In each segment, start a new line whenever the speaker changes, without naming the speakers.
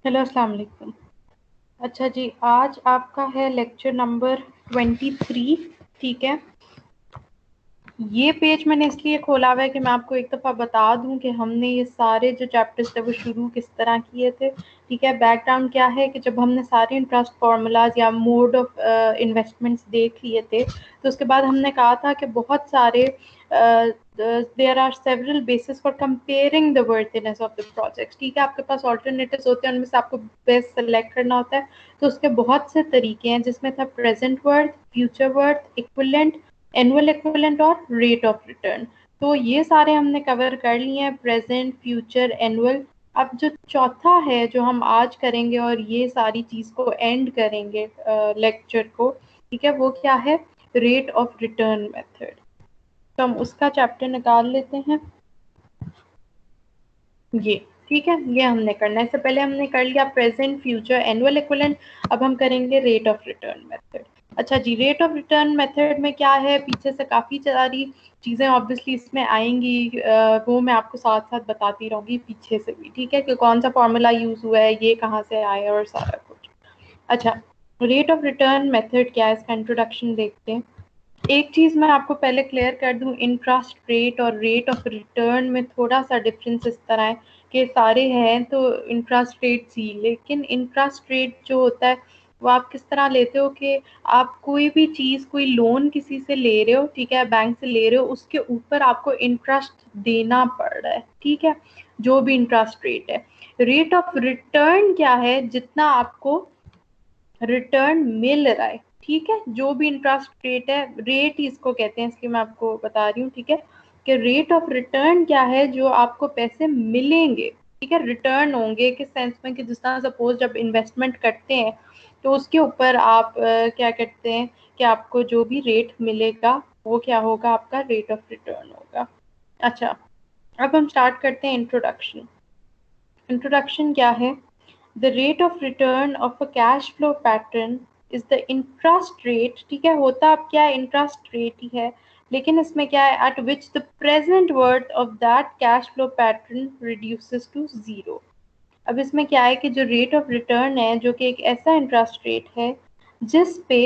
Hello, अस्सलाम वालेकुम। अच्छा जी, आज आपका है लेक्चर नंबर 23। ठीक है, ये पेज मैंने इसलिए खोला हुआ है कि मैं आपको एक दफ़ा बता दूं कि हमने ये सारे जो चैप्टर्स थे वो शुरू किस तरह किए थे। ठीक है, बैकग्राउंड क्या है कि जब हमने सारे इंटरेस्ट फार्मूलाज या मोड ऑफ इन्वेस्टमेंट्स देख लिए थे, तो उसके बाद हमने कहा था कि बहुत सारे there are several basis for comparing the worthiness of the projects. ठीक है, आपके पास ऑल्टरनेटिव्स होते हैं, उनमें से आपको बेस्ट सेलेक्ट करना होता है। तो उसके बहुत से तरीके हैं, जिसमें था present worth, future worth, equivalent, annual equivalent और रेट ऑफ रिटर्न। तो ये सारे हमने कवर कर लिए हैं, प्रेजेंट, फ्यूचर, एनुअल। अब जो चौथा है जो हम आज करेंगे और ये सारी चीज को एंड करेंगे लेक्चर को, ठीक है, वो क्या है? Rate of return method. तो हम उसका चैप्टर निकाल लेते हैं। ये ठीक है, ये हमने करना है। इससे पहले हमने कर लिया प्रेजेंट, फ्यूचर, एनुअल इक्विवेलेंट। अब हम करेंगे रेट ऑफ रिटर्न मेथड। अच्छा जी, रेट ऑफ रिटर्न मेथड में क्या है, पीछे से काफ़ी सारी चीज़ें ऑब्वियसली इसमें आएंगी, वो मैं आपको साथ साथ बताती रहूँगी पीछे से भी। ठीक है, कि कौन सा फॉर्मूला यूज़ हुआ है, ये कहाँ से आया और सारा कुछ। अच्छा, रेट ऑफ रिटर्न मेथड क्या है, इसका इंट्रोडक्शन देखते हैं। एक चीज़ मैं आपको पहले क्लियर कर दूं, इंटरेस्ट रेट और रेट ऑफ रिटर्न में थोड़ा सा डिफरेंस इस तरह है कि सारे हैं तो इंटरेस्ट रेट ही, लेकिन इंटरेस्ट रेट जो होता है वो आप किस तरह लेते हो कि आप कोई भी चीज़, कोई लोन किसी से ले रहे हो, ठीक है, बैंक से ले रहे हो, उसके ऊपर आपको इंटरेस्ट देना पड़ रहा है। ठीक है, जो भी इंटरेस्ट रेट है। रेट ऑफ रिटर्न क्या है, जितना आपको रिटर्न मिल रहा है। ठीक है, जो भी इंटरेस्ट रेट है, रेट ही इसको कहते हैं, इसलिए मैं आपको बता रही हूँ। ठीक है, कि रेट ऑफ रिटर्न क्या है, जो आपको पैसे मिलेंगे। ठीक है, रिटर्न होंगे किस सेंस में कि जिस तरह सपोज जब इन्वेस्टमेंट करते हैं तो उसके ऊपर आप क्या करते हैं कि आपको जो भी रेट मिलेगा वो क्या होगा, आपका रेट ऑफ रिटर्न होगा। अच्छा, अब हम स्टार्ट करते हैं इंट्रोडक्शन। इंट्रोडक्शन क्या है? The rate of return of a cash flow pattern is the interest rate। ठीक है, होता अब क्या है, इंटरेस्ट रेट ही है, लेकिन इसमें क्या है, at which the present worth of that cash flow pattern reduces to zero। अब इसमें क्या है कि जो रेट ऑफ रिटर्न है, जो कि एक ऐसा इंटरेस्ट रेट है जिस पे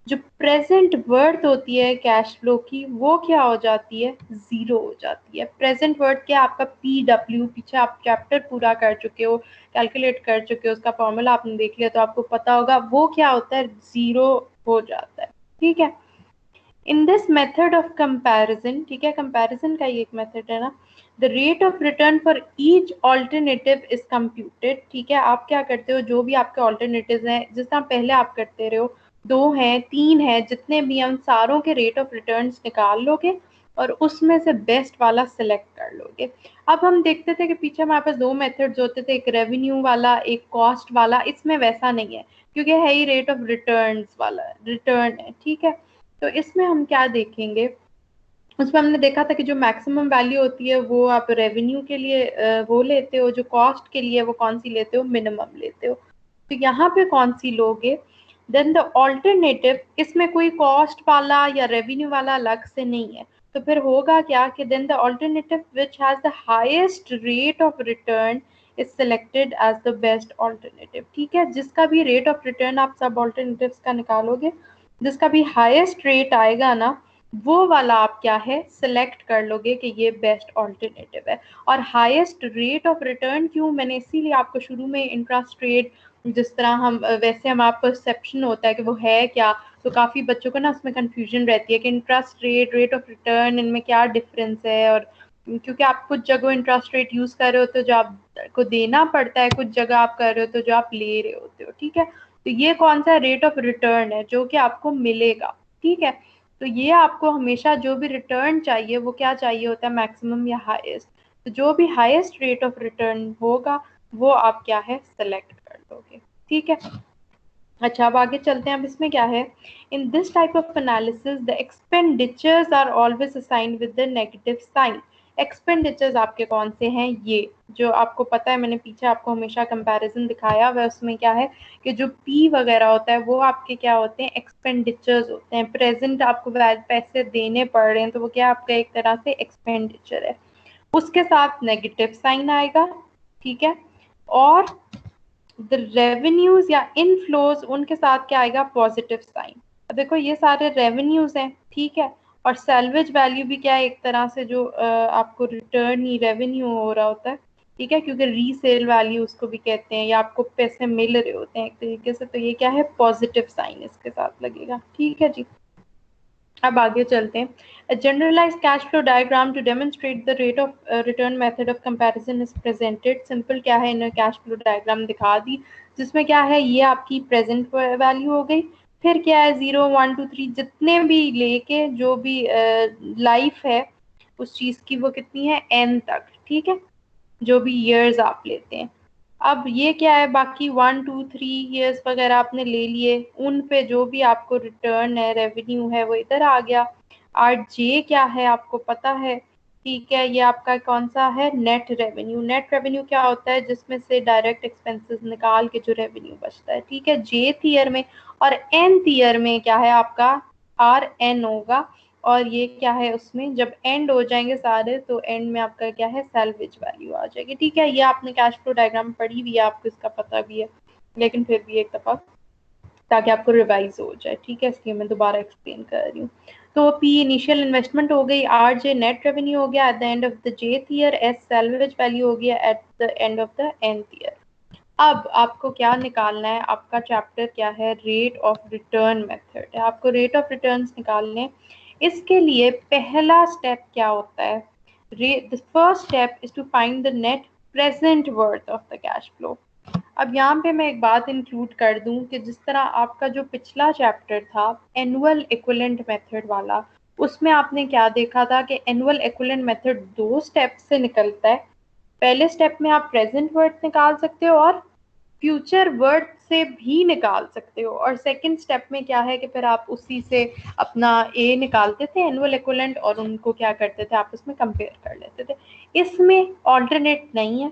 जो प्रेजेंट वर्थ होती है कैश फ्लो की, वो क्या हो जाती है, जीरो हो जाती है। प्रेजेंट वर्थ क्या, आपका PW, पीछे आप चैप्टर पूरा कर चुके हो, कैलकुलेट कर चुके हो, उसका फॉर्मूला आपने देख लिया तो आपको पता होगा वो क्या होता है, जीरो हो जाता है। ठीक है, in this method of comparison, ठीक है, कंपैरिजन का ही एक मेथड है ना, the rate of return for each alternative is computed. ठीक है, आप क्या करते हो, जो भी आपके ऑल्टरनेटिव हैं, जिस तरह पहले आप करते रहे हो, 2 हैं, 3 हैं, जितने भी हैं, उन सारों के रेट ऑफ रिटर्न निकाल लोगे और उसमें से बेस्ट वाला सिलेक्ट कर लोगे। अब हम देखते थे कि पीछे हमारे पास 2 मेथड्स होते थे, एक रेवेन्यू वाला, एक कॉस्ट वाला। इसमें वैसा नहीं है, क्योंकि है ही रेट ऑफ रिटर्न वाला, रिटर्न है। ठीक है, तो इसमें हम क्या देखेंगे, उसमें हमने देखा था कि जो मैक्सिमम वैल्यू होती है वो आप रेवेन्यू के लिए वो लेते हो, जो कॉस्ट के लिए वो कौन सी लेते हो, मिनिमम लेते हो। तो यहाँ पे कौन सी लोगे? देन द ऑल्टरनेटिव, इसमें कोई कॉस्ट वाला या रेवेन्यू वाला अलग से नहीं है। तो फिर होगा क्या कि then the alternative which has the highest rate of return is selected as the best alternative. ठीक है, जिसका भी रेट ऑफ रिटर्न आप सब ऑल्टरनेटिव्स का निकालोगे, जिसका भी हाईएस्ट रेट आएगा ना, वो वाला आप क्या है, सिलेक्ट कर लोगे कि ये बेस्ट ऑल्टरनेटिव है। और हाईएस्ट रेट ऑफ रिटर्न क्यों, मैंने इसीलिए आपको शुरू में इंटरेस्ट रेट, जिस तरह हम वैसे हमारा परसेप्शन होता है कि वो है क्या, तो काफ़ी बच्चों को ना उसमें कंफ्यूजन रहती है कि interest rate, rate of return, इनमें क्या डिफरेंस है। और क्योंकि आप कुछ जगह इंटरेस्ट रेट यूज़ कर रहे हो तो जो आपको देना पड़ता है, कुछ जगह आप कर रहे हो तो जो आप ले रहे होते हो। ठीक है, तो ये कौन सा रेट ऑफ रिटर्न है जो कि आपको मिलेगा। ठीक है, तो ये आपको हमेशा जो भी रिटर्न चाहिए वो क्या चाहिए होता है, मैक्सिमम या हाईएस्ट। तो जो भी हाईएस्ट रेट ऑफ रिटर्न होगा वो आप क्या है, सेलेक्ट कर दोगे। ठीक है, अच्छा अब आगे चलते हैं। अब इसमें क्या है, in this type of analysis the expenditures are always assigned with the negative sign. Expenditures आपके कौन से हैं, ये जो आपको पता है, मैंने पीछे आपको हमेशा कंपैरिजन दिखाया हुआ है, उसमें क्या है कि जो पी वगैरह होता है वो आपके क्या होते हैं, एक्सपेंडिचर्स होते हैं। प्रेजेंट आपको पैसे देने पड़ रहे हैं तो वो क्या आपका एक तरह से एक्सपेंडिचर है, उसके साथ नेगेटिव साइन आएगा। ठीक है, और द रेवेन्यूज या इनफ्लोज उनके साथ क्या आएगा, पॉजिटिव साइन। अब देखो ये सारे रेवेन्यूज हैं, ठीक है, और सैल्वेज वैल्यू भी क्या है, एक तरह से जो आपको रिटर्न ही रेवेन्यू हो रहा होता है, ठीक है, क्योंकि रीसेल वैल्यू उसको भी कहते हैं, या आपको पैसे मिल रहे होते हैं एक तरीके से, तो ये क्या है, पॉजिटिव साइन इसके साथ लगेगा, ठीक है जी। अब आगे चलते हैं। A generalized cash flow diagram to demonstrate the rate of return method of comparison is presented. Simple क्या है, इन्हें कैश फ्लो डायग्राम दिखा दी, जिसमें क्या है, ये आपकी प्रेजेंट वैल्यू हो गई, फिर क्या है 0 1 2 3 जितने भी लेके जो भी लाइफ है उस चीज की, वो कितनी है, n तक, ठीक है, जो भी ईयर्स आप लेते हैं। अब ये क्या है, बाकी 1 2 3 ईयर्स वगैरह आपने ले लिए, उन पे जो भी आपको रिटर्न है, रेवेन्यू है, वो इधर आ गया। RJ क्या है आपको पता है, ठीक है, ये आपका कौन सा है, नेट रेवेन्यू। नेट रेवेन्यू क्या होता है, जिसमें से डायरेक्ट एक्सपेंसेस निकाल के जो रेवेन्यू बचता है, ठीक है, Jth ईयर में। और nth ईयर में क्या है आपका, RN होगा। और ये क्या है, उसमें जब एंड हो जाएंगे सारे, तो एंड में आपका क्या है, सैल्वेज वैल्यू आ जाएगी, ठीक है। ये आपने कैश फ्लो डायग्राम पढ़ी हुई है, आपको इसका पता भी है, लेकिन फिर भी एक दफा ताकि आपको रिवाइज हो जाए, ठीक है, इसलिए मैं दोबारा एक्सप्लेन कर रही हूँ। तो P इनिशियल इन्वेस्टमेंट हो गई, RJ नेट रेवेन्यू हो गया at the end of the Jth year, S salvage value हो गया at the end of the nth year. अब आपको क्या निकालना है, आपका चैप्टर क्या है, रेट ऑफ रिटर्न मेथड है, आपको रेट ऑफ रिटर्न्स निकालने। इसके लिए पहला स्टेप क्या होता है, the first step is to find the net present worth of the cash flow. अब यहाँ पे मैं एक बात इंक्लूड कर दूं कि जिस तरह आपका जो पिछला चैप्टर था एनुअल इक्विवेलेंट मेथड वाला, उसमें आपने क्या देखा था कि एनुअल इक्विवेलेंट मेथड 2 स्टेप से निकलता है। पहले स्टेप में आप प्रेजेंट वर्थ निकाल सकते हो और फ्यूचर वर्थ से भी निकाल सकते हो, और सेकंड स्टेप में क्या है कि फिर आप उसी से अपना ए निकालते थे एनुअल इक्विवेलेंट, और उनको क्या करते थे, आपस में कंपेयर कर लेते थे। इसमें ऑल्टरनेट नहीं है,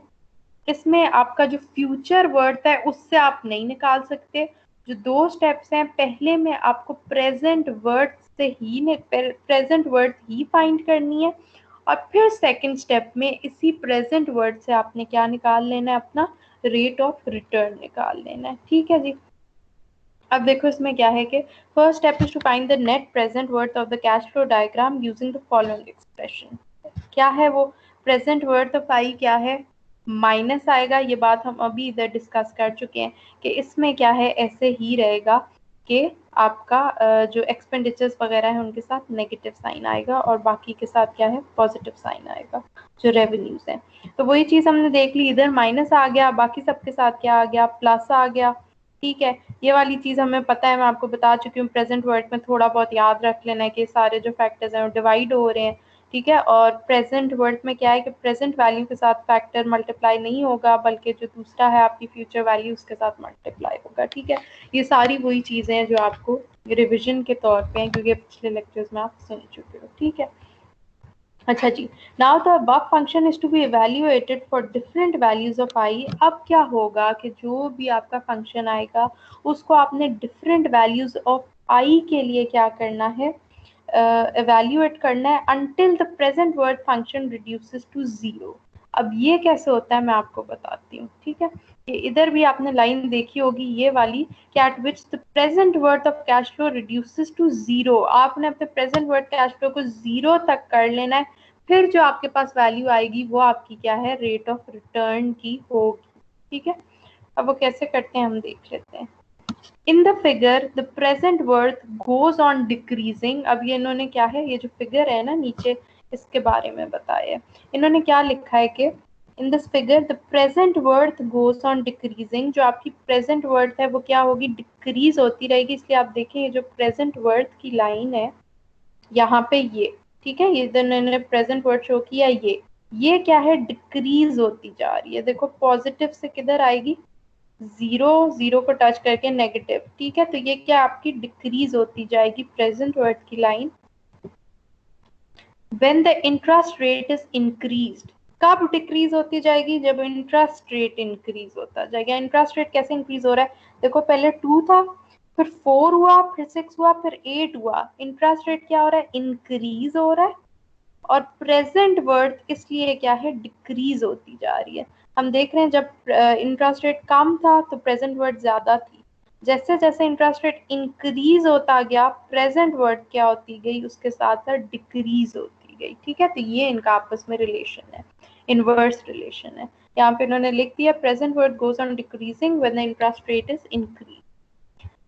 इसमें आपका जो फ्यूचर वर्थ है उससे आप नहीं निकाल सकते। जो 2 स्टेप्स हैं, पहले में आपको प्रेजेंट वर्थ से ही प्रेजेंट वर्थ ही फाइंड करनी है, और फिर सेकंड स्टेप में इसी प्रेजेंट वर्थ से आपने क्या निकाल लेना है, अपना रेट ऑफ रिटर्न निकाल लेना है, ठीक है जी। अब देखो इसमें क्या है कि first step is to find the net present worth of the cash flow diagram using the following expression. क्या है वो प्रेजेंट वर्थ ऑफ आई, क्या है, माइनस आएगा, ये बात हम अभी इधर डिस्कस कर चुके हैं कि इसमें क्या है, ऐसे ही रहेगा कि आपका जो एक्सपेंडिचर्स वगैरह है उनके साथ नेगेटिव साइन आएगा, और बाकी के साथ क्या है, पॉजिटिव साइन आएगा जो रेवेन्यूज हैं। तो वही चीज हमने देख ली, इधर माइनस आ गया, बाकी सबके साथ क्या आ गया, प्लस आ गया, ठीक है। ये वाली चीज हमें पता है, मैं आपको बता चुकी हूँ। प्रेजेंट वर्ड में थोड़ा बहुत याद रख लेना है कि सारे जो फैक्टर्स हैं वो डिवाइड हो रहे हैं, ठीक है। और प्रेजेंट वर्ड में क्या है कि प्रेजेंट वैल्यू के साथ फैक्टर मल्टीप्लाई नहीं होगा, बल्कि जो दूसरा है आपकी फ्यूचर वैल्यू उसके साथ मल्टीप्लाई होगा, ठीक है। ये सारी वही चीजें हैं जो आपको रिविजन के तौर पे हैं, क्योंकि पिछले लेक्चर्स में आप सुन चुके हो, ठीक है। अच्छा जी, now the above function is to be evaluated for different values of i. अब क्या होगा कि जो भी आपका फंक्शन आएगा उसको आपने डिफरेंट वैल्यूज ऑफ आई के लिए क्या करना है, इवैल्यूएट करना है, until the present worth function reduces to 0। अब ये कैसे होता है मैं आपको बताती हूँ, ठीक है। ये इधर भी आपने लाइन देखी होगी ये वाली, कि at which the present worth of cash flow reduces to 0। आपने अपने present worth cash flow को 0 तक कर लेना है, फिर जो आपके पास वैल्यू आएगी वो आपकी क्या है, रेट ऑफ रिटर्न की होगी, ठीक है। अब वो कैसे करते हैं हम देख लेते हैं। In the figure the present worth goes on decreasing. अब ये इन्होंने क्या है, ये जो फिगर है ना नीचे, इसके बारे में बताया है। इन्होंने क्या लिखा है कि in this figure the present worth goes on decreasing. जो आपकी प्रेजेंट वर्थ है वो क्या होगी, डिक्रीज होती रहेगी। इसलिए आप देखें ये जो प्रेजेंट वर्थ की लाइन है यहाँ पे ये, ठीक है, ये इन्होंने प्रेजेंट वर्थ शो किया, ये क्या है, डिक्रीज होती जा रही है। देखो पॉजिटिव से किधर आएगी, 0 को टच करके नेगेटिव, ठीक है। तो ये क्या आपकी डिक्रीज होती जाएगी प्रेजेंट वर्थ की line. When the interest rate is increased, कब डिक्रीज होती जाएगी, जब इंटरेस्ट रेट इंक्रीज होता जाएगा। इंटरेस्ट रेट कैसे इंक्रीज हो रहा है, देखो पहले 2 था, फिर 4 हुआ, फिर 6 हुआ, फिर 8 हुआ। इंटरेस्ट रेट क्या हो रहा है, इंक्रीज हो रहा है, और प्रेजेंट वर्थ इसलिए क्या है, डिक्रीज होती जा रही है। हम देख रहे हैं जब इंटरेस्ट रेट कम था तो प्रेजेंट वर्थ ज्यादा थी, जैसे जैसे इंटरेस्ट रेट इंक्रीज होता गया प्रेजेंट वर्थ क्या होती गई, उसके साथ साथ डिक्रीज होती गई। ठीक है, तो ये इनका आपस में रिलेशन है, इनवर्स रिलेशन है। यहाँ पे इन्होंने लिख दिया present worth goes on decreasing when the interest rate is increase.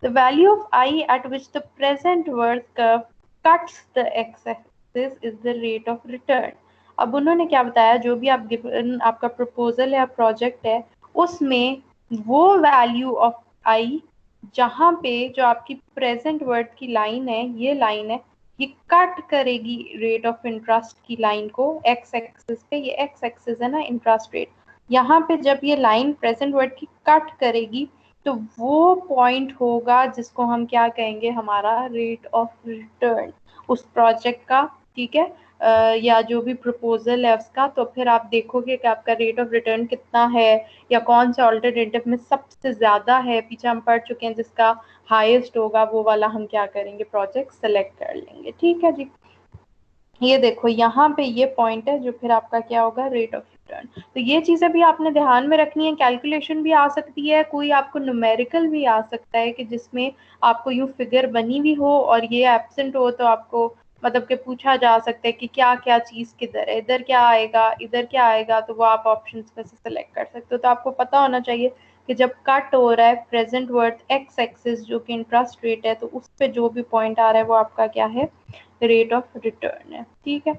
The value of I at which the present worth curve cuts the x-axis is the rate of return। अब उन्होंने क्या बताया, जो भी आप गिवन आपका प्रपोजल या project है उसमें वो वैल्यू ऑफ I जहाँ पे जो आपकी प्रेजेंट वर्थ की लाइन है, ये लाइन है, ये कट करेगी रेट ऑफ इंटरेस्ट की लाइन को एक्स एक्सिस पे। ये एक्स एक्सिस है ना इंटरेस्ट रेट, यहाँ पे जब ये लाइन प्रेजेंट वर्थ की कट करेगी तो वो पॉइंट होगा जिसको हम क्या कहेंगे, हमारा रेट ऑफ रिटर्न उस प्रोजेक्ट का। ठीक है, या जो भी प्रपोजल है उसका। तो फिर आप देखोगे कि आपका रेट ऑफ रिटर्न कितना है या कौन सा ऑल्टरनेटिव में सबसे ज्यादा है, पीछे हम पढ़ चुके हैं, जिसका हाईएस्ट होगा वो वाला हम क्या करेंगे, प्रोजेक्ट सेलेक्ट कर लेंगे। ठीक है जी, ये देखो यहाँ पे ये पॉइंट है जो फिर आपका क्या होगा, रेट ऑफ रिटर्न। तो ये चीजें भी आपने ध्यान में रखनी है। कैलकुलेशन भी आ सकती है, कोई आपको न्यूमेरिकल भी आ सकता है कि जिसमें आपको यूं फिगर बनी हुई हो और ये एब्सेंट हो, तो आपको मतलब कि पूछा जा सकता है कि क्या क्या चीज किधर है, इधर क्या आएगा, इधर क्या आएगा, तो वो आप ऑप्शंस में से सिलेक्ट कर सकते हो। तो आपको पता होना चाहिए कि जब कट हो रहा है प्रेजेंट वर्थ एक्स एक्सिस जो कि इंटरेस्ट रेट है, तो उस पे जो भी पॉइंट आ रहा है वो आपका क्या है, रेट ऑफ रिटर्न है। ठीक है,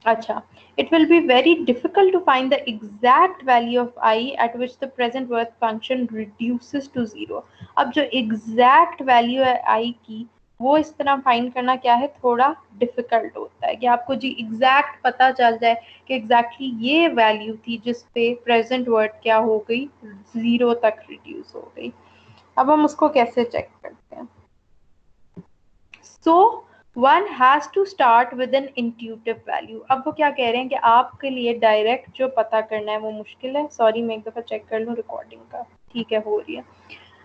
अच्छा, it will be very difficult to find the exact value of I at which the present worth function reduces to zero। अब जो exact value है I की, वो इस तरह फाइंड करना क्या है, थोड़ा डिफिकल्ट होता है कि आपको जी एग्जैक्ट पता चल जाए कि एग्जैक्टली ये वैल्यू थी जिस पे प्रेजेंट वर्थ क्या हो गई, जीरो तक रिड्यूस हो गई। अब हम उसको कैसे चेक करते हैं। So one has to start with an intuitive value. अब वो क्या कह रहे हैं कि आपके लिए डायरेक्ट जो पता करना है वो मुश्किल है। सॉरी, मैं एक दफा चेक कर लूँ रिकॉर्डिंग का। ठीक है, हो रही है।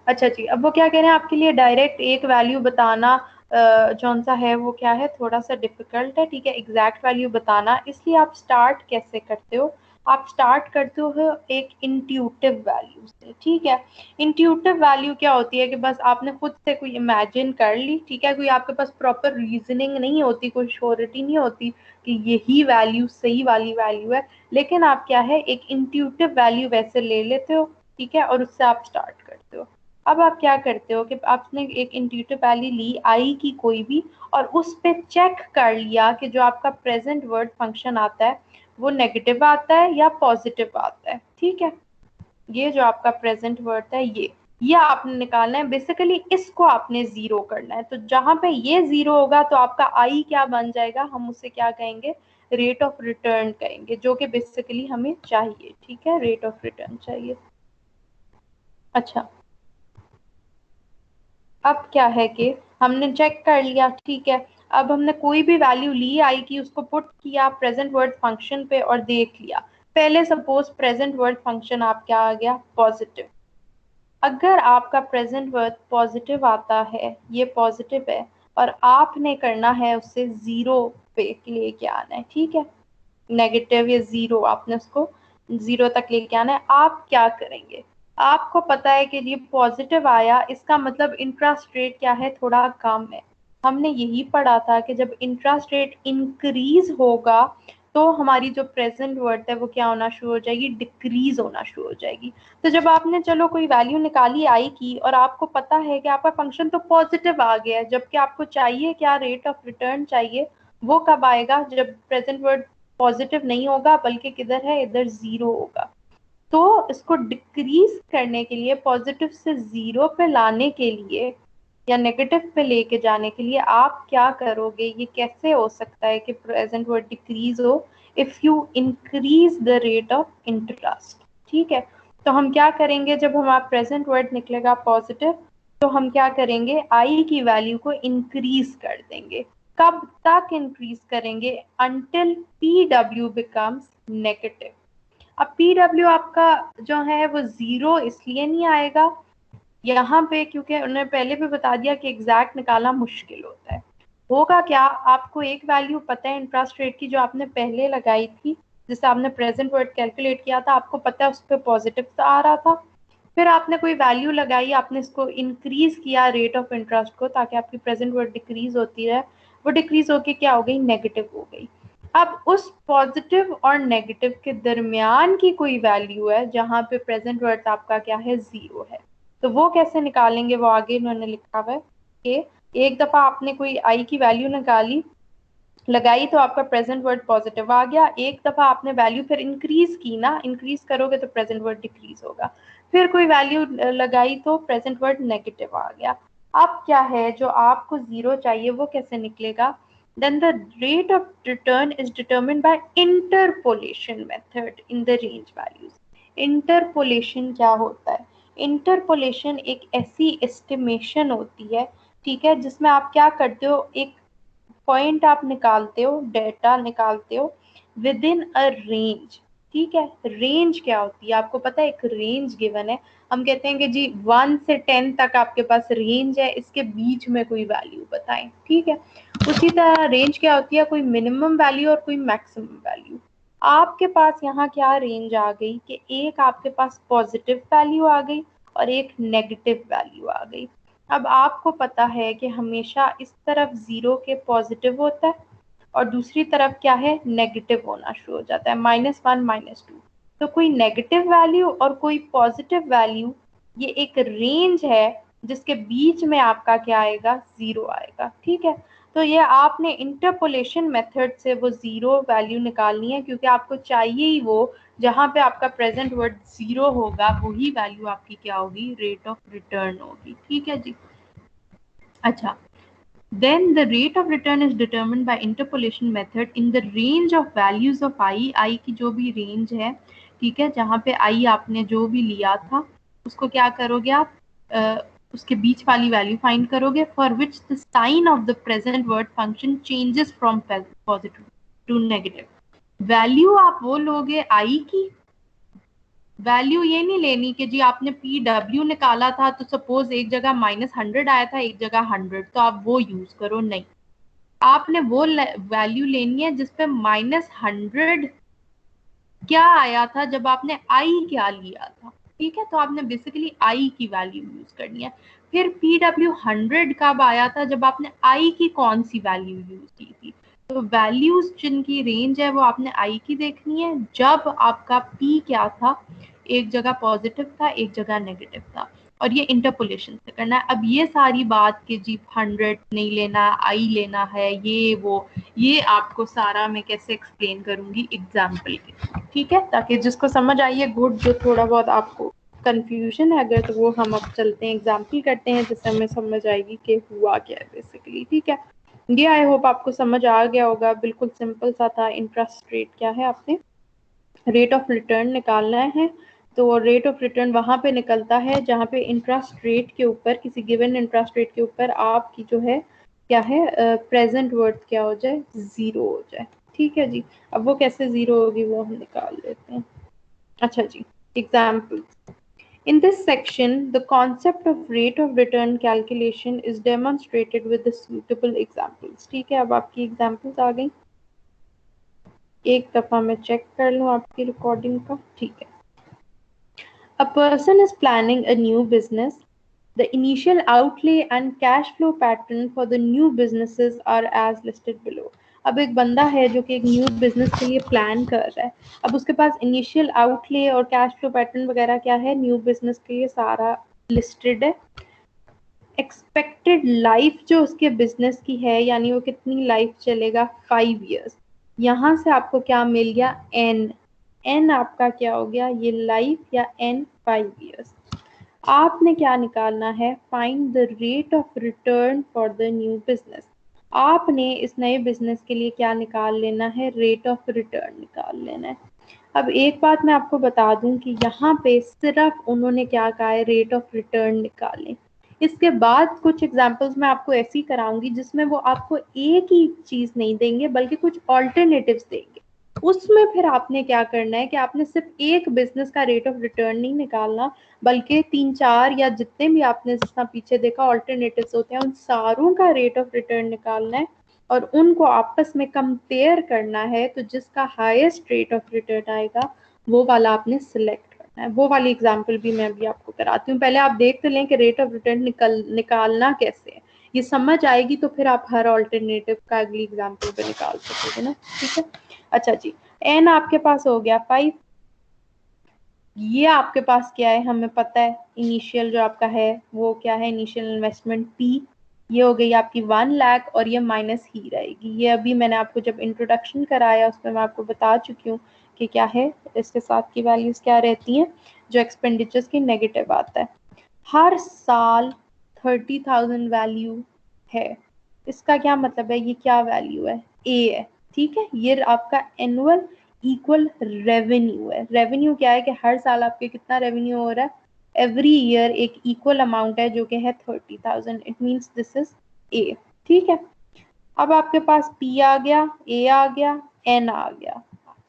अच्छा जी, अब वो क्या कह रहे हैं, आपके लिए डायरेक्ट एक वैल्यू बताना जौन सा है वो क्या है, थोड़ा सा डिफिकल्ट है। ठीक है, एग्जैक्ट वैल्यू बताना, इसलिए आप स्टार्ट कैसे करते हो, आप स्टार्ट करते हो एक इंट्यूटिव वैल्यू से। ठीक है, इंट्यूटिव वैल्यू क्या होती है कि बस आपने खुद से कोई इमेजिन कर ली। ठीक है, कोई आपके पास प्रॉपर रीजनिंग नहीं होती, कोई श्योरिटी नहीं होती कि यही वैल्यू सही वाली वैल्यू है, लेकिन आप क्या है एक इंट्यूटिव वैल्यू वैसे ले लेते हो। ठीक है, और उससे आप स्टार्ट करते हो। अब आप क्या करते हो कि आपने एक इंट्यूटिव वैल्यू ली आई की कोई भी, और उस पे चेक कर लिया कि जो आपका प्रेजेंट वर्ड फंक्शन आता है वो नेगेटिव आता है या पॉजिटिव आता है। ठीक है, ये जो आपका प्रेजेंट वर्ड है ये आपने निकालना है। बेसिकली इसको आपने जीरो करना है। तो जहां पे ये जीरो होगा तो आपका आई क्या बन जाएगा, हम उसे क्या कहेंगे, रेट ऑफ रिटर्न कहेंगे, जो कि बेसिकली हमें चाहिए। ठीक है, रेट ऑफ रिटर्न चाहिए। अच्छा, अब क्या है कि हमने चेक कर लिया। ठीक है, अब हमने कोई भी वैल्यू ली आई की, उसको पुट किया प्रेजेंट वर्ड फंक्शन पे और देख लिया। पहले सपोज प्रेजेंट वर्ड फंक्शन आपका आ गया पॉजिटिव। अगर आपका प्रेजेंट वर्ड पॉजिटिव आता है, ये पॉजिटिव है, और आपने करना है उससे जीरो पे लेके आना है। ठीक है, नेगेटिव या जीरो, आपने उसको जीरो तक लेके आना है। आप क्या करेंगे, आपको पता है कि ये पॉजिटिव आया, इसका मतलब इंटरेस्ट रेट क्या है, थोड़ा कम है। हमने यही पढ़ा था कि जब इंटरेस्ट रेट इंक्रीज होगा तो हमारी जो प्रेजेंट वर्थ है वो क्या होना शुरू हो जाएगी, डिक्रीज होना शुरू हो जाएगी। तो जब आपने चलो कोई वैल्यू निकाली आई की और आपको पता है कि आपका फंक्शन तो पॉजिटिव आ गया है, जबकि आपको चाहिए क्या, रेट ऑफ रिटर्न चाहिए, वो कब आएगा, जब प्रेजेंट वर्ड पॉजिटिव नहीं होगा बल्कि किधर है, इधर जीरो होगा। तो इसको डिक्रीज करने के लिए, पॉजिटिव से जीरो पे लाने के लिए या नेगेटिव पे लेके जाने के लिए आप क्या करोगे, ये कैसे हो सकता है कि प्रेजेंट वर्ड डिक्रीज हो, if you increase the rate of interest. ठीक है, तो हम क्या करेंगे, जब हमारा प्रेजेंट वर्ड निकलेगा पॉजिटिव तो हम क्या करेंगे, आई की वैल्यू को इंक्रीज कर देंगे। कब तक इंक्रीज करेंगे, until P W becomes negative. अब पी डब्ल्यू आपका जो है वो जीरो इसलिए नहीं आएगा यहाँ पे, क्योंकि उन्होंने पहले भी बता दिया कि एग्जैक्ट निकालना मुश्किल होता है। होगा क्या, आपको एक वैल्यू पता है इंटरेस्ट रेट की जो आपने पहले लगाई थी, जिससे आपने प्रेजेंट वर्थ कैलकुलेट किया था, आपको पता है उस पर पॉजिटिव आ रहा था, फिर आपने कोई वैल्यू लगाई, आपने इसको इंक्रीज किया रेट ऑफ इंटरेस्ट को, ताकि आपकी प्रेजेंट वर्थ डिक्रीज होती है, वो डिक्रीज होके क्या हो गई, नेगेटिव हो गई। अब उस पॉजिटिव और नेगेटिव के दरमियान की कोई वैल्यू है जहां पे प्रेजेंट वर्थ आपका क्या है, 0 है। तो वो कैसे निकालेंगे, वो आगे इन्होंने लिखा हुआ है कि एक दफा आपने कोई आई की वैल्यू निकाली, लगाई, तो आपका प्रेजेंट वर्ड पॉजिटिव आ गया। एक दफा आपने वैल्यू फिर इंक्रीज की ना, इंक्रीज करोगे तो प्रेजेंट वर्ड डिक्रीज होगा। फिर कोई वैल्यू लगाई तो प्रेजेंट वर्ड नेगेटिव आ गया। अब क्या है, जो आपको 0 चाहिए वो कैसे निकलेगा, then the rate of return is determined by interpolation method in the range values। Interpolation क्या होता है, इंटरपोलेशन एक ऐसी एस्टिमेशन होती है, ठीक है, जिसमें आप क्या करते हो, एक पॉइंट आप निकालते हो, डेटा निकालते हो विद इन अ रेंज। ठीक है, रेंज क्या होती है, आपको पता है, एक रेंज गिवन है, हम कहते हैं कि जी 1 से 10 तक आपके पास रेंज है, इसके बीच में कोई वैल्यू बताएं। ठीक है, उसी तरह रेंज क्या होती है, कोई मिनिमम वैल्यू और कोई मैक्सिमम वैल्यू। आपके पास यहाँ क्या रेंज आ गई कि एक आपके पास पॉजिटिव वैल्यू आ गई और एक नेगेटिव वैल्यू आ गई। अब आपको पता है कि हमेशा इस तरफ 0 के पॉजिटिव होता है और दूसरी तरफ क्या है, नेगेटिव होना शुरू हो जाता है, -1 -2। तो कोई नेगेटिव वैल्यू और कोई पॉजिटिव वैल्यू, ये एक रेंज है जिसके बीच में आपका क्या आएगा, 0 आएगा। ठीक है, तो ये आपने इंटरपोलेशन मेथड से वो 0 वैल्यू निकालनी है, क्योंकि आपको चाहिए ही वो जहां पे आपका प्रेजेंट वर्ड 0 होगा, वही वैल्यू आपकी क्या होगी, रेट ऑफ रिटर्न होगी। ठीक है जी। अच्छा, then the rate of return is determined by interpolation method in the range of values of i की जो भी रेंज है, ठीक है, जहाँ पे i आपने जो भी लिया था उसको क्या करोगे आप, उसके बीच वाली वैल्यू फाइंड करोगे, for which the sign of the present worth function changes from positive to negative. Value आप वो लोगे i की, वैल्यू ये नहीं लेनी कि जी आपने पी डब्ल्यू निकाला था तो सपोज एक जगह -100 आया था, एक जगह 100, तो आप वो यूज करो, नहीं, आपने वो वैल्यू लेनी है जिसपे -100 क्या आया था जब आपने आई क्या लिया था। ठीक है, तो आपने बेसिकली आई की वैल्यू यूज करनी है। फिर पीडब्ल्यू 100 कब आया था, जब आपने आई की कौन सी वैल्यू यूज की थी। तो वैल्यूज जिनकी रेंज है वो आपने आई की देखनी है, जब आपका पी क्या था, एक जगह पॉजिटिव था एक जगह नेगेटिव था, और ये इंटरपोलेशन से करना है। अब ये सारी बात कि जी 100 नहीं लेना, आई लेना है, ये वो, ये आपको सारा मैं कैसे एक्सप्लेन करूंगी एग्जाम्पल के। ठीक है, ताकि जिसको समझ आइए गुड, जो थोड़ा बहुत आपको कंफ्यूजन है अगर, तो वो हम अब चलते हैं एग्जाम्पल करते हैं, जिससे हमें समझ आएगी कि हुआ क्या है बेसिकली। ठीक है, ये आई होप आपको समझ आ गया होगा, बिल्कुल सिंपल सा था। इंटरेस्ट रेट क्या है, आपने रेट ऑफ रिटर्न निकालना है, तो रेट ऑफ रिटर्न वहां पे निकलता है जहां पे इंटरेस्ट रेट के ऊपर, किसी गिवन इंटरेस्ट रेट के ऊपर आपकी जो है क्या है, प्रेजेंट वर्थ क्या हो जाए, 0 हो जाए। ठीक है जी, अब वो कैसे 0 होगी वो हम निकाल लेते हैं। अच्छा जी, example. In this section, the concept of rate of return calculation is demonstrated with the suitable examples। ठीक है, अब आपकी examples आ गई, एक दफा मैं चेक कर लूँ आपकी रिकॉर्डिंग का। ठीक है, a person is planning a new business. The initial outlay and cash flow pattern for the new businesses are as listed below। अब एक बंदा है जो कि एक न्यू बिजनेस के लिए प्लान कर रहा है। अब उसके पास इनिशियल आउटले और कैश फ्लो पैटर्न वगैरह क्या है, न्यू बिजनेस के लिए सारा लिस्टेड है। एक्सपेक्टेड लाइफ जो उसके बिजनेस की है, यानी वो कितनी लाइफ चलेगा, 5 इयर्स। यहाँ से आपको क्या मिल गया, एन। एन आपका क्या हो गया, ये लाइफ या एन 5 इयर्स। आपने क्या निकालना है, find the rate of return for the new business. आपने इस नए बिजनेस के लिए क्या निकाल लेना है, रेट ऑफ रिटर्न निकाल लेना है। अब एक बात मैं आपको बता दूं कि यहाँ पे सिर्फ उन्होंने क्या कहा है, रेट ऑफ रिटर्न निकालें। इसके बाद कुछ एग्जांपल्स मैं आपको ऐसी कराऊंगी जिसमें वो आपको एक ही चीज नहीं देंगे बल्कि कुछ ऑल्टरनेटिव्स देंगे। उसमें फिर आपने क्या करना है कि आपने सिर्फ एक बिजनेस का रेट ऑफ रिटर्न नहीं निकालना, बल्कि 3-4 या जितने भी आपने जितना पीछे देखा ऑल्टरनेटिव्स होते हैं, उन सारों का रेट ऑफ रिटर्न निकालना है। और उनको आपस में कंपेयर करना है, तो जिसका हाईएस्ट रेट ऑफ रिटर्न आएगा वो वाला आपने सिलेक्ट करना है। वो वाली एग्जांपल भी मैं अभी आपको कराती हूँ। पहले आप देख तो लें कि रेट ऑफ रिटर्न निकालना कैसे है, ये समझ आएगी तो फिर आप हर ऑल्टरनेटिव का अगली एग्जांपल पे निकाल सकोगे ना। ठीक है, अच्छा जी, एन आपके पास हो गया 5। ये आपके पास क्या है, हमें पता है इनिशियल जो आपका है वो क्या है, इनिशियल इन्वेस्टमेंट पी। ये हो गई आपकी 1 लाख और ये माइनस ही रहेगी। ये अभी मैंने आपको जब इंट्रोडक्शन कराया उसमें मैं आपको बता चुकी हूँ कि क्या है, इसके साथ की वैल्यूज क्या रहती हैं, जो एक्सपेंडिचर्स की नेगेटिव आता है। हर साल 30,000 वैल्यू है, इसका क्या मतलब है, ये क्या वैल्यू है, ए है। ठीक है, ये आपका एनुअल इक्वल रेवेन्यू है। रेवेन्यू क्या है कि हर साल आपके कितना रेवेन्यू हो रहा है, एवरी ईयर एक इक्वल अमाउंट है जो कि है 30,000। It means this is a. ठीक है, अब आपके पास पी आ गया, ए आ गया, एन आ गया।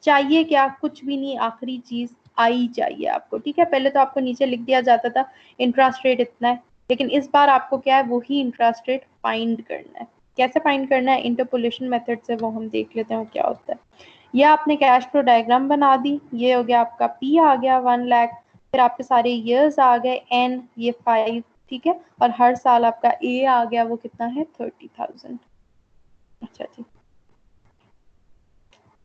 चाहिए क्या, कुछ भी नहीं, आखिरी चीज आई चाहिए आपको। ठीक है, पहले तो आपको नीचे लिख दिया जाता था इंटरेस्ट रेट इतना है, लेकिन इस बार आपको क्या है, वही इंटरेस्ट रेट फाइंड करना है। कैसे फाइंड करना है, इंटरपोलेशन मेथड से, वो हम देख लेते हैं क्या होता है। ये आपने कैश फ्लो डायग्राम बना दी, ये हो गया आपका पी आ गया 1 लाख, फिर आपके सारे ईयर्स आ गए, एन ये 5। ठीक है, और हर साल आपका ए आ गया, वो कितना है 30,000। अच्छा जी,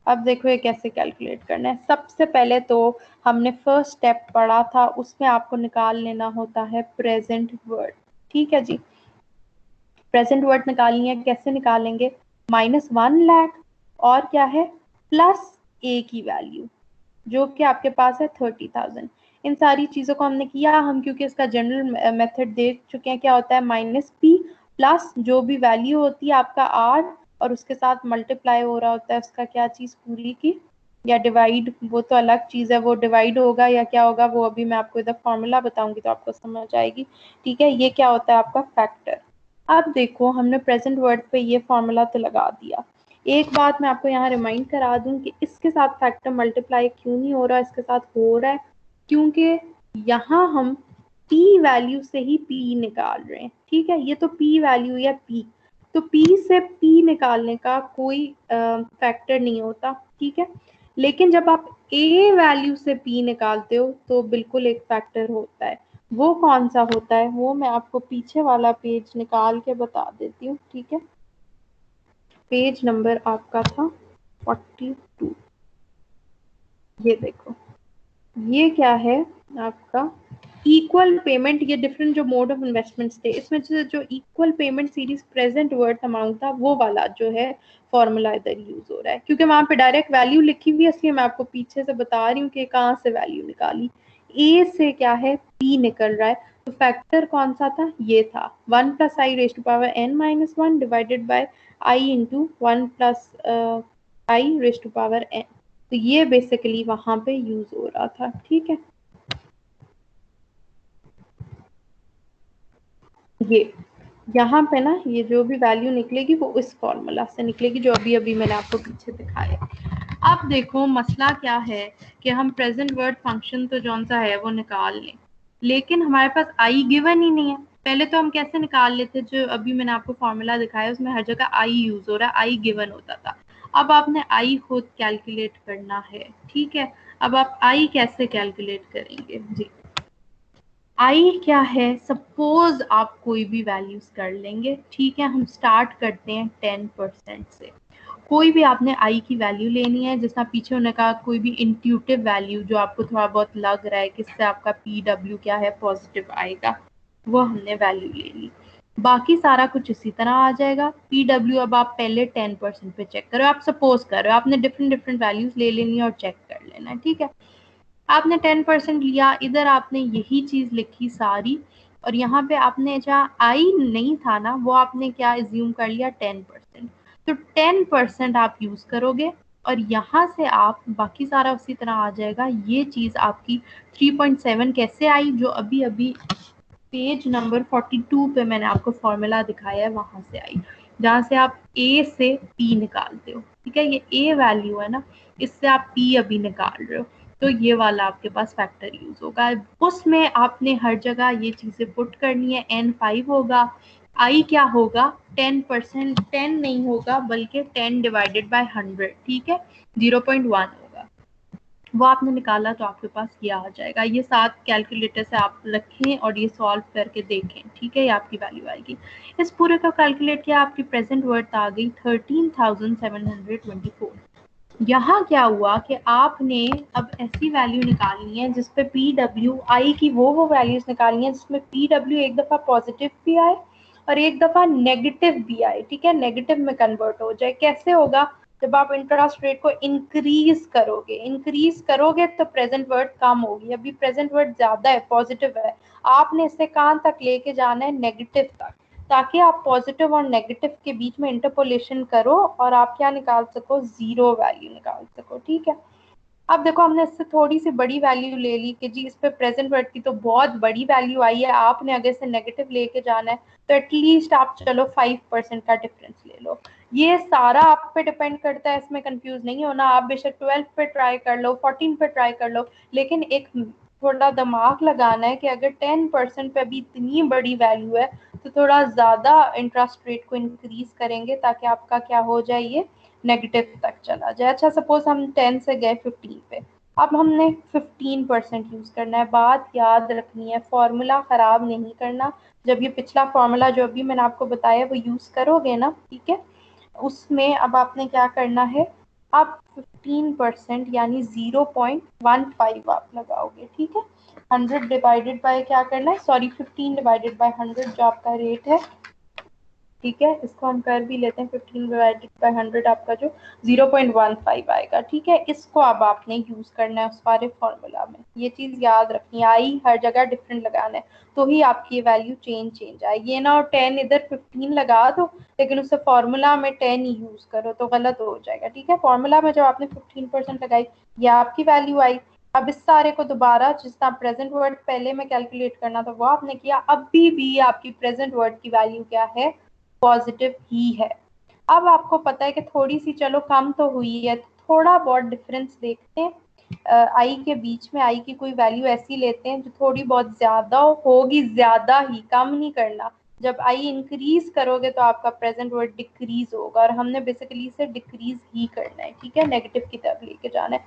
अब देखो ये कैसे कैलकुलेट करना है। सबसे पहले तो हमने फर्स्ट स्टेप पढ़ा था, उसमें आपको निकाल लेना होता है प्रेजेंट वर्ड। ठीक है जी, प्रेजेंट वर्ड निकालनी है, कैसे निकालेंगे, -1 लाख और क्या है, प्लस ए की वैल्यू जो कि आपके पास है 30,000। इन सारी चीजों को हमने किया, हम क्योंकि इसका जनरल मेथड देख चुके हैं, क्या होता है -p प्लस जो भी वैल्यू होती है आपका r, और उसके साथ मल्टीप्लाई हो रहा होता है उसका क्या चीज पूरी की, या डिवाइड, वो तो अलग चीज है, वो डिवाइड होगा या क्या होगा वो अभी मैं आपको इधर फॉर्मूला बताऊंगी तो आपको समझ आएगी। ठीक है, ये क्या होता है आपका फैक्टर। अब देखो हमने प्रेजेंट वर्ड पे ये फॉर्मूला तो लगा दिया। एक बात मैं आपको यहाँ रिमाइंड करा दूं कि इसके साथ फैक्टर मल्टीप्लाई क्यों नहीं हो रहा, इसके साथ हो रहा है क्योंकि यहाँ हम p वैल्यू से ही p निकाल रहे हैं। ठीक है, ये तो p वैल्यू या p, तो p से p निकालने का कोई फैक्टर नहीं होता। ठीक है, लेकिन जब आप a वैल्यू से p निकालते हो तो बिल्कुल एक फैक्टर होता है। वो कौन सा होता है, वो मैं आपको पीछे वाला पेज निकाल के बता देती हूँ। ठीक है, पेज नंबर आपका था 42। ये देखो, ये क्या है आपका इक्वल पेमेंट, ये डिफरेंट जो मोड ऑफ इन्वेस्टमेंट्स थे इसमें जो equal payment series present worth amount था, वो वाला जो है फॉर्मूला इधर यूज हो रहा है, क्योंकि वहां पे डायरेक्ट वैल्यू लिखी हुई है, इसलिए मैं आपको पीछे से बता रही हूँ कि कहाँ से वैल्यू निकाली। ए से क्या है, पी निकल रहा है, तो फैक्टर कौन सा था, ये था 1 + i raised to power n - 1 divided by i into 1 + i raised to power n। तो ये बेसिकली वहां पे यूज हो रहा था। ठीक है, ये यहाँ पे ना ये जो भी वैल्यू निकलेगी वो इस फॉर्मूला से निकलेगी जो अभी अभी मैंने आपको पीछे दिखाया। अब देखो मसला क्या है कि हम प्रेजेंट वर्ड फंक्शन तो जौन सा है वो निकाल लें, लेकिन हमारे पास आई गिवन ही नहीं है। पहले तो हम कैसे निकाल लेते, जो अभी मैंने आपको फॉर्मूला दिखाया उसमें हर जगह आई यूज हो रहा है, आई गिवन होता था। अब आपने आई खुद कैलकुलेट करना है। ठीक है, अब आप आई कैसे कैलकुलेट करेंगे जी, आई क्या है, सपोज आप कोई भी वैल्यूज कर लेंगे। ठीक है, हम स्टार्ट करते हैं 10% से। कोई भी आपने आई की वैल्यू लेनी है, जिसका पीछे होने का कोई भी इंट्यूटिव वैल्यू जो आपको थोड़ा बहुत लग रहा है कि इससे आपका पी डब्ल्यू क्या है पॉजिटिव आएगा, वो हमने वैल्यू ले ली। बाकी सारा कुछ इसी तरह आ जाएगा। पी डब्ल्यू अब आप पहले 10% पे चेक करो, आप सपोज कर रहे हो, आपने डिफरेंट डिफरेंट वैल्यूज ले लेनी है और चेक कर लेना है। ठीक है, आपने 10% लिया, इधर आपने यही चीज लिखी सारी, और यहाँ पे आपने जहाँ आई नहीं था ना, वो आपने क्या एज्यूम कर लिया 10%। तो 10% आप यूज करोगे और यहाँ से आप बाकी सारा उसी तरह आ जाएगा। ये चीज आपकी 3.7 कैसे आई, जो अभी अभी पेज नंबर 42 पे मैंने आपको फॉर्मूला दिखाया है वहां से आई, जहाँ से आप ए से पी निकालते हो। ठीक है, ये ए वैल्यू है ना, इससे आप पी अभी निकाल रहे हो, तो ये वाला आपके पास फैक्टर यूज होगा। उसमें आपने हर जगह ये चीजें पुट करनी है, n 5 होगा, आई क्या होगा 10%, 10 नहीं होगा बल्कि 10 डिवाइडेड बाय 100, ठीक है 0.1 होगा। वो आपने निकाला तो आपके पास ये आ जाएगा। ये 7 कैलकुलेटर से आप रखें और ये सॉल्व करके देखें, ठीक है, ये आपकी वैल्यू आएगी। इस पूरे का कैलकुलेट किया, आपकी प्रेजेंट वर्थ आ गई 13,724। यहाँ क्या हुआ कि आपने अब ऐसी वैल्यू निकालनी है जिसपे पी डब्ल्यू आई की वो वैल्यूज निकालनी है जिसमें पी डब्ल्यू एक दफा पॉजिटिव भी आए और एक दफा नेगेटिव भी आए, ठीक है, नेगेटिव में कन्वर्ट हो जाए। कैसे होगा? जब आप इंटरेस्ट रेट को इंक्रीज करोगे तो प्रेजेंट वर्थ कम होगी। अभी प्रेजेंट वर्थ ज्यादा है, पॉजिटिव है, आपने इसे कहाँ तक लेके जाना है? नेगेटिव तक, ताकि आप पॉजिटिव और नेगेटिव के बीच में इंटरपोलेशन करो और आप क्या निकाल सको? जीरो वैल्यू निकाल सको, ठीक है। अब देखो हमने इससे थोड़ी सी बड़ी वैल्यू ले ली कि जी इस पे प्रेजेंट वर्ड की तो बहुत बड़ी वैल्यू आई है, आपने अगर से नेगेटिव लेके जाना है तो एटलीस्ट आप चलो 5% का डिफरेंस ले लो। ये सारा आप पे डिपेंड करता है, इसमें कंफ्यूज नहीं होना। आप बेशक 12 पे ट्राई कर लो, 14 पे ट्राई कर लो, लेकिन एक थोड़ा दिमाग लगाना है कि अगर 10% पे भी इतनी बड़ी वैल्यू है तो थोड़ा ज्यादा इंटरेस्ट रेट को इंक्रीज करेंगे ताकि आपका क्या हो जाए, ये नेगेटिव तक चला जाए। अच्छा सपोज हम 10 से गए 15 पे, अब हमने 15% यूज करना है। बात याद रखनी है, फॉर्मूला खराब नहीं करना। जब ये पिछला फॉर्मूला जो अभी मैंने आपको बताया वो यूज करोगे ना, ठीक है, उसमें अब आपने क्या करना है, आप 15% यानी 0.15 आप लगाओगे, ठीक है। 100 डिवाइडेड बाय क्या करना है, सॉरी 15 डिवाइडेड बाय 100 जो आपका रेट है, ठीक है, इसको हम कर भी लेते हैं। 15 डिवाइडेड बाय 100 आपका जो 0.15 आएगा, ठीक है। इसको अब आपने यूज करना है उस सारे फॉर्मूला में। ये चीज याद रखनी है, आई हर जगह डिफरेंट लगाना है तो ही आपकी वैल्यू चेंज आएगी। ये ना और 10 इधर 15 लगा दो लेकिन उससे फॉर्मूला में 10 यूज करो तो गलत हो जाएगा, ठीक है। फॉर्मूला में जब आपने 15% लगाई ये आपकी वैल्यू आई। अब इस सारे को दोबारा जिस तरह प्रेजेंट वर्ड पहले में कैलकुलेट करना था वो आपने किया, अभी भी आपकी प्रेजेंट वर्ड की वैल्यू क्या है? पॉजिटिव ही है। अब आपको पता है कि थोड़ी सी चलो कम तो हुई है, थोड़ा बहुत डिफरेंस देखते हैं आई के बीच में। आई की कोई वैल्यू ऐसी लेते हैं जो थोड़ी बहुत ज्यादा होगी, ज्यादा ही, कम नहीं करना। जब आई इंक्रीज करोगे तो आपका प्रेजेंट वर्ड डिक्रीज होगा और हमने बेसिकली इसे डिक्रीज ही करना है, ठीक है, नेगेटिव की तरफ लेके जाना है।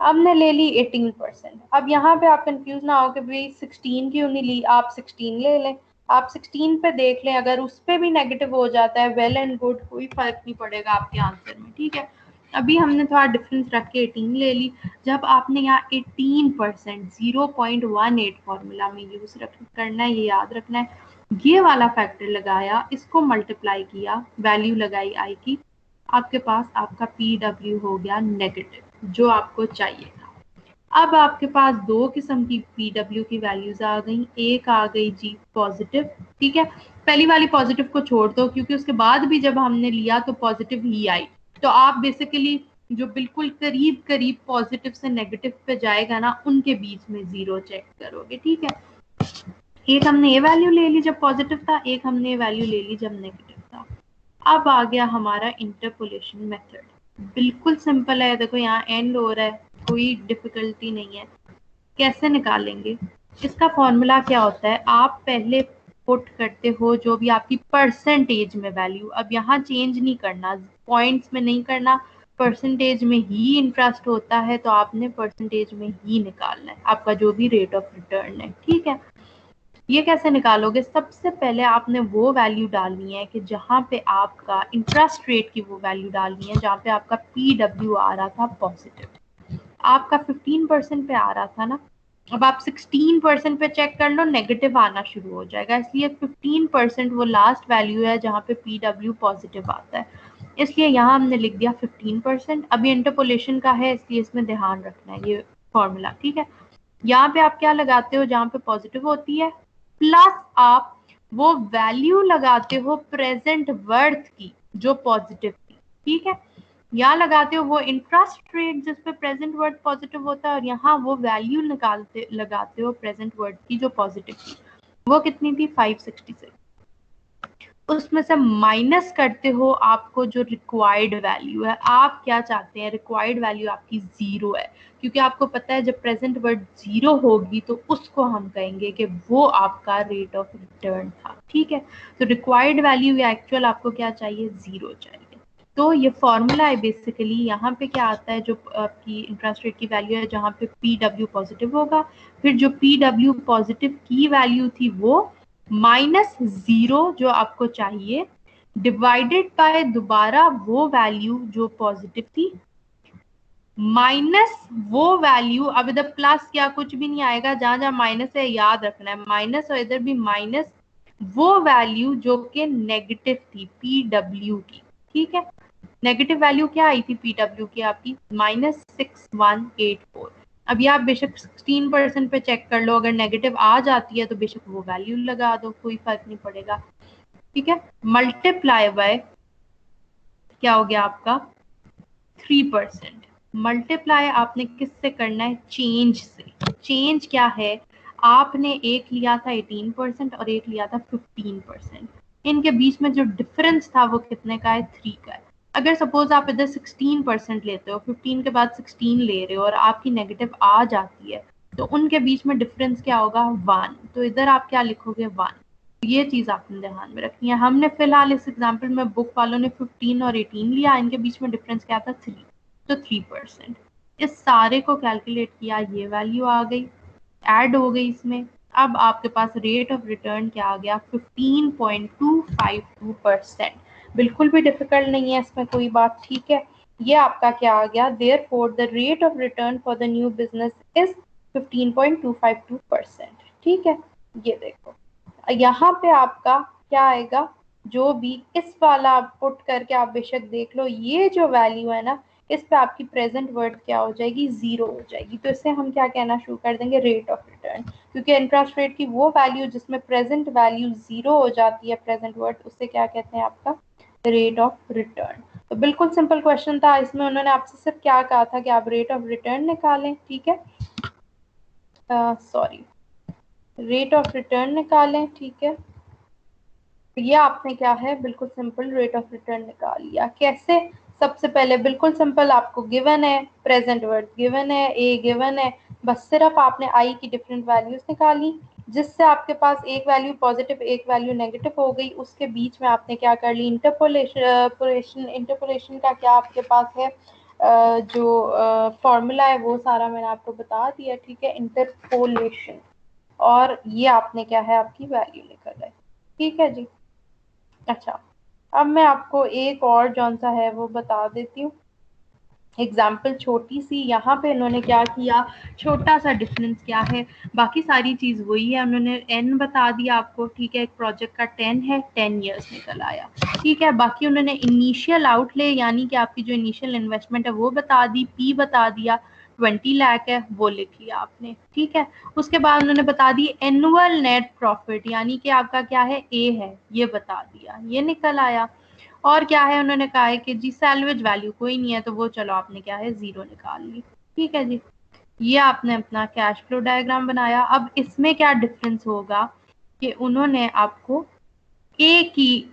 हमने ले ली 18%। अब यहाँ पे आप कंफ्यूज ना हो कि भाई 16 क्यों नहीं ली, आप 16 ले लें। आप 16 पे देख लें, अगर उस पे भी नेगेटिव हो जाता है वेल एंड गुड, कोई फर्क नहीं पड़ेगा आपके आंसर में, ठीक है। अभी हमने थोड़ा डिफरेंस रख के 18 ले ली। जब आपने यहाँ 18% 0.18 फॉर्मूला में यूज करना है, ये याद रखना है, ये वाला फैक्टर लगाया, इसको मल्टीप्लाई किया, वैल्यू लगाई आई की, आपके पास आपका पी डब्ल्यू हो गया नेगेटिव जो आपको चाहिए था। अब आपके पास दो किस्म की पी डब्ल्यू की वैल्यूज आ गई, एक आ गई जी पॉजिटिव, ठीक है। पहली वाली पॉजिटिव को छोड़ दो क्योंकि उसके बाद भी जब हमने लिया तो पॉजिटिव ही आई। तो आप बेसिकली जो बिल्कुल करीब करीब पॉजिटिव से नेगेटिव पे जाएगा ना, उनके बीच में जीरो चेक करोगे, ठीक है। एक हमने ये वैल्यू ले ली जब पॉजिटिव था, एक हमने ये वैल्यू ले ली जब नेगेटिव था। अब आ गया हमारा इंटरपोलेशन मेथड, बिल्कुल सिंपल है। देखो यहाँ एंड हो रहा है, कोई डिफिकल्टी नहीं है। कैसे निकालेंगे? इसका फॉर्मूला क्या होता है, आप पहले पुट करते हो जो भी आपकी परसेंटेज में वैल्यू, अब यहाँ चेंज नहीं करना, पॉइंट्स में नहीं करना, परसेंटेज में ही इंटरेस्ट होता है तो आपने परसेंटेज में ही निकालना है आपका जो भी रेट ऑफ रिटर्न है, ठीक है। ये कैसे निकालोगे? सबसे पहले आपने वो वैल्यू डालनी है कि जहाँ पे आपका इंटरेस्ट रेट की वो वैल्यू डालनी है जहाँ पे आपका पी डब्ल्यू आ रहा था पॉजिटिव। आपका 15% पे आ रहा था ना, अब आप 16% पे चेक कर लो, नेगेटिव आना शुरू हो जाएगा। इसलिए 15% वो लास्ट वैल्यू है जहाँ पे पी डब्ल्यू पॉजिटिव आता है, इसलिए यहाँ हमने लिख दिया 15%। अभी इंटरपोलेशन का है इसलिए इसमें ध्यान रखना है ये फॉर्मूला, ठीक है। यहाँ पे आप क्या लगाते हो जहाँ पे पॉजिटिव होती है, प्लस आप वो वैल्यू लगाते हो प्रेजेंट वर्थ की जो पॉजिटिव थी, ठीक है। यहाँ लगाते हो वो इंटरेस्ट रेट जिस पे प्रेजेंट वर्थ पॉजिटिव होता है और यहाँ वो वैल्यू लगाते हो प्रेजेंट वर्थ की जो पॉजिटिव थी। वो कितनी थी? 566। उसमें से माइनस करते हो आपको जो रिक्वायर्ड वैल्यू है। आप क्या चाहते हैं, रिक्वायर्ड वैल्यू आपकी 0 है, क्योंकि आपको पता है जब प्रेजेंट वर्ड 0 होगी तो उसको हम कहेंगे कि वो आपका रेट ऑफ रिटर्न था। ठीक है, तो रिक्वायर्ड वैल्यू या एक्चुअल आपको क्या चाहिए, 0 चाहिए। तो ये फॉर्मूला है बेसिकली। यहाँ पे क्या आता है, जो आपकी इंटरेस्ट रेट की वैल्यू है जहाँ पे PW पॉजिटिव होगा, फिर जो PW पॉजिटिव की वैल्यू थी वो -0 जो आपको चाहिए, डिवाइडेड बाय दोबारा वो वैल्यू जो पॉजिटिव थी, माइनस वो वैल्यू, अब इधर प्लस या कुछ भी नहीं आएगा, जहां जहां माइनस है याद रखना है माइनस, और इधर भी माइनस वो वैल्यू जो कि नेगेटिव थी PW की। ठीक है, नेगेटिव वैल्यू क्या आई थी PW की आपकी, -6184। अब ये आप बेशक 16% पे चेक कर लो, अगर नेगेटिव आ जाती है तो बेशक वो वैल्यू लगा दो, कोई फर्क नहीं पड़ेगा। ठीक है, मल्टीप्लाई बाय क्या हो गया आपका 3%। मल्टीप्लाई आपने किससे करना है, चेंज से। चेंज क्या है, आपने एक लिया था 18% और एक लिया था 15%, इनके बीच में जो डिफरेंस था वो कितने का है, 3 का है। अगर सपोज आप इधर 16% लेते हो, 15 के बाद 16 ले रहे हो और आपकी नेगेटिव आ जाती है, तो उनके बीच में डिफरेंस क्या होगा, 1। तो इधर आप क्या लिखोगे, 1। ये चीज आपने ध्यान में रखनी है। हमने फिलहाल इस एग्जाम्पल में बुक वालों ने 15 और 18 लिया, इनके बीच में डिफरेंस क्या था, 3, तो 3%। इस सारे को कैलकुलेट किया, ये वैल्यू आ गई, ऐड हो गई इसमें। अब आपके पास रेट ऑफ रिटर्न क्या आ गया, 15.252%। बिल्कुल भी डिफिकल्ट नहीं है इसमें कोई बात। ठीक है, ये आपका क्या आ गया, therefore the rate of return for the new business is 15.252%। ठीक है, ये देखो यहाँ पे आपका क्या आएगा, जो भी इस वाला आप पुट करके आप बेशक देख लो, ये जो वैल्यू है ना, इस पे आपकी प्रेजेंट वर्ड क्या हो जाएगी, 0 हो जाएगी। तो इससे हम क्या कहना शुरू कर देंगे, रेट ऑफ रिटर्न, क्योंकि इंटरेस्ट रेट की वो वैल्यू जिसमें प्रेजेंट वैल्यू 0 हो जाती है, प्रेजेंट वर्ड, उससे क्या कहते हैं, आपका रेट ऑफ रिटर्न। तो बिल्कुल सिंपल क्वेश्चन था, इसमें उन्होंने आपसे सिर्फ क्या कहा था कि आप रेट ऑफ रिटर्न निकालें। ठीक है, सॉरी, रेट ऑफ रिटर्न निकालें। ठीक है, तो ये आपने क्या है, बिल्कुल सिंपल रेट ऑफ रिटर्न निकाल लिया। कैसे, सबसे पहले बिल्कुल सिंपल, आपको गिवन है प्रेजेंट वर्ड, गिवन है ए, गिवन है, बस सिर्फ आपने आई की डिफरेंट वैल्यूज निकाली, जिससे आपके पास एक वैल्यू पॉजिटिव एक वैल्यू नेगेटिव हो गई। उसके बीच में आपने क्या कर ली, इंटरपोलेशन। इंटरपोलेशन का क्या आपके पास है, जो फॉर्मूला है वो सारा मैंने आपको बता दिया। ठीक है, इंटरपोलेशन, और ये आपने क्या है, आपकी वैल्यू निकल है। ठीक है जी। अच्छा, अब मैं आपको एक और जौन सा है वो बता देती हूँ एग्जाम्पल छोटी सी। यहाँ पे इन्होंने क्या किया, छोटा सा डिफरेंस क्या है, बाकी सारी चीज वही है, उन्होंने n बता दिया आपको। ठीक है, एक प्रोजेक्ट का 10 है, 10 इयर्स निकल आया। ठीक है, बाकी उन्होंने इनिशियल आउटले यानी कि आपकी जो इनिशियल इन्वेस्टमेंट है वो बता दी, p बता दिया, 20 लाख है वो लिख लिया आपने। ठीक है, उसके बाद उन्होंने बता दी एनुअल नेट प्रॉफिट यानी कि आपका क्या है, a है, ये बता दिया, ये निकल आया। और क्या है, उन्होंने कहा है कि जी सैल्वेज वैल्यू कोई नहीं है, तो वो चलो आपने क्या है, 0 निकाल ली। ठीक है जी, ये आपने अपना कैश फ्लो डायग्राम बनाया। अब इसमें क्या डिफरेंस होगा कि उन्होंने आपको एक ही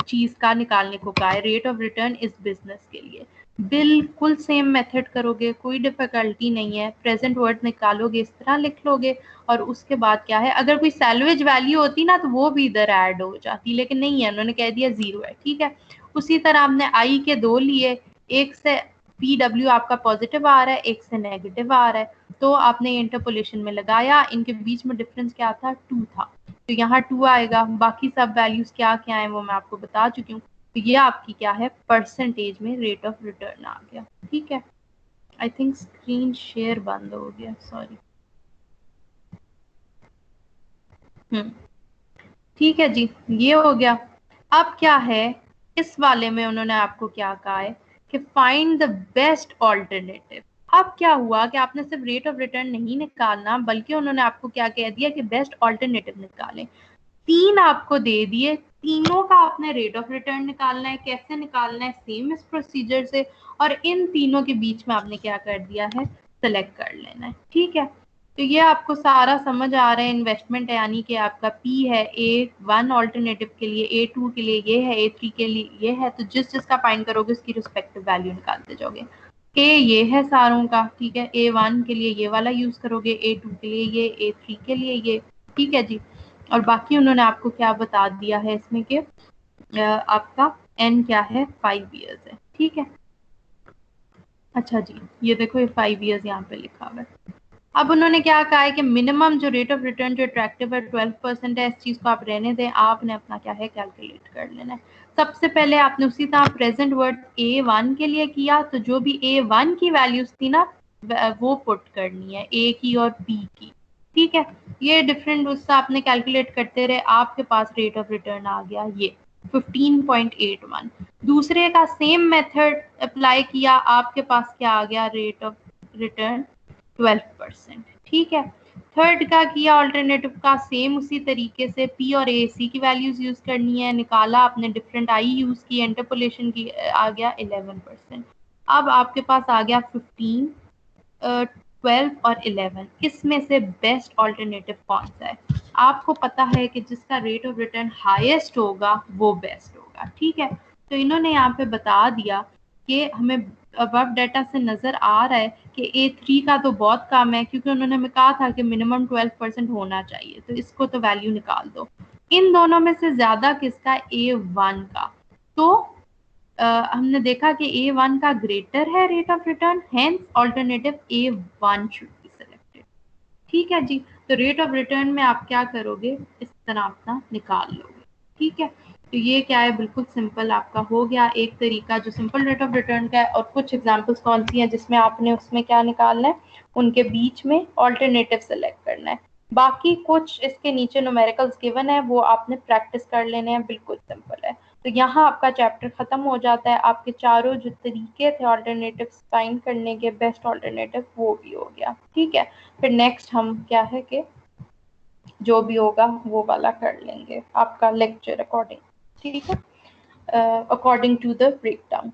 चीज का निकालने को कहा है, रेट ऑफ रिटर्न इस बिजनेस के लिए। बिल्कुल सेम मेथड करोगे, कोई डिफिकल्टी नहीं है, प्रेजेंट वर्ड निकालोगे, इस तरह लिख लोगे, और उसके बाद क्या है, अगर कोई सैल्वेज वैल्यू होती ना तो वो भी इधर ऐड हो जाती, लेकिन नहीं है, उन्होंने कह दिया 0 है। ठीक है, उसी तरह आपने आई के 2 लिए, एक से PW आपका पॉजिटिव आ रहा है, एक से नेगेटिव आ रहा है, तो आपने इंटरपोलेशन में लगाया, इनके बीच में डिफरेंस क्या था, 2 था, तो यहाँ 2 आएगा। बाकी सब वैल्यूज क्या क्या है वो मैं आपको बता चुकी हूँ। तो ये आपकी क्या है, परसेंटेज में रेट ऑफ रिटर्न आ गया। ठीक है, आई थिंक स्क्रीन शेयर बंद हो गया, सॉरी। ठीक है जी, ये हो गया। अब क्या है, इस वाले में उन्होंने आपको क्या कहा है कि फाइंड द बेस्ट ऑल्टरनेटिव। अब क्या हुआ कि आपने सिर्फ रेट ऑफ रिटर्न नहीं निकालना, बल्कि उन्होंने आपको क्या कह दिया कि बेस्ट ऑल्टरनेटिव निकालें। 3 आपको दे दिए, तीनों का आपने रेट ऑफ रिटर्न निकालना है। कैसे निकालना है, सेम इस प्रोसीजर से, और इन तीनों के बीच में आपने क्या कर दिया है, सेलेक्ट कर लेना है। ठीक है, तो ये आपको सारा समझ आ रहा है इन्वेस्टमेंट है, यानी कि आपका P है A1 ऑल्टरनेटिव के लिए, A2 के लिए ये है, A3 के लिए ये है, तो जिस जिसका फाइंड करोगे उसकी रिस्पेक्टिव वैल्यू निकालते जाओगे। K ये है सारों का, ठीक है, A1 के लिए ये वाला यूज करोगे, A2 के लिए ये, A3 के लिए ये, ठीक है जी। और बाकी उन्होंने आपको क्या बता दिया है इसमें कि आपका N क्या है, 5 ईयर्स है, ठीक है। अच्छा जी, ये देखो ये 5 ईयर्स यहाँ पे लिखा हुआ है। अब उन्होंने क्या कहा है कि मिनिमम जो रेट ऑफ रिटर्न जो अट्रैक्टिव है 12% है, इस चीज को आप रहने दें, आपने अपना क्या है कैलकुलेट कर लेना है। सबसे पहले आपने उसी तरह प्रेजेंट वर्ड A1 के लिए किया, तो जो भी A1 की वैल्यूज थी ना वो पुट करनी है, A की और B की, ठीक है। ये डिफरेंट उससे आपने कैलकुलेट करते रहे, आपके पास रेट ऑफ रिटर्न आ गया ये 15.81। दूसरे का सेम मेथड अप्लाई किया, आपके पास क्या आ गया, रेट ऑफ रिटर्न 12%, ठीक है। थर्ड का किया ऑल्टरनेटिव का, सेम उसी तरीके से P और AC की वैल्यूज यूज करनी है, निकाला आपने, डिफरेंट आई यूज की, इंटरपोलेशन की, आ गया 11%। अब आपके पास आ गया 15, 12 और 11, इसमें से बेस्ट ऑल्टरनेटिव कौन सा है? आपको पता है कि जिसका रेट ऑफ रिटर्न हाईएस्ट होगा वो बेस्ट होगा, ठीक है। तो इन्होंने यहाँ पे बता दिया कि हमें अबव डाटा से नजर आ रहा है कि A3 का तो बहुत कम है, क्योंकि उन्होंने हमें कहा था कि मिनिमम 12% होना चाहिए, तो इसको तो वैल्यू निकाल दो। इन दोनों में से ज्यादा किसका, A1 का। तो हमने देखा कि A1 का ग्रेटर है rate of return, hence alternative A1 should be selected, ठीक है जी। तो रेट ऑफ रिटर्न में आप क्या करोगे, इस तरह अपना निकाल लोगे, ठीक है। तो ये क्या है, बिल्कुल सिंपल आपका हो गया एक तरीका जो सिंपल रेट ऑफ रिटर्न का है। और कुछ एग्जांपल्स कौन सी हैं जिसमें आपने उसमें क्या निकालना है, उनके बीच में ऑल्टरनेटिव सेलेक्ट करना है। बाकी कुछ इसके नीचे न्यूमेरिकल्स गिवन है, वो आपने प्रैक्टिस कर लेने हैं, बिल्कुल सिंपल है। तो यहाँ आपका चैप्टर खत्म हो जाता है, आपके चारों जो तरीके थे ऑल्टरनेटिव फाइंड करने के, बेस्ट ऑल्टरनेटिव, वो भी हो गया, ठीक है। फिर नेक्स्ट हम क्या है कि जो भी होगा वो वाला कर लेंगे आपका लेक्चर अकॉर्डिंग, ठीक है, अकॉर्डिंग टू द ब्रेकडाउन,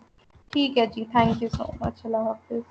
ठीक है जी। थैंक यू सो मच, अल्लाह हाफिज।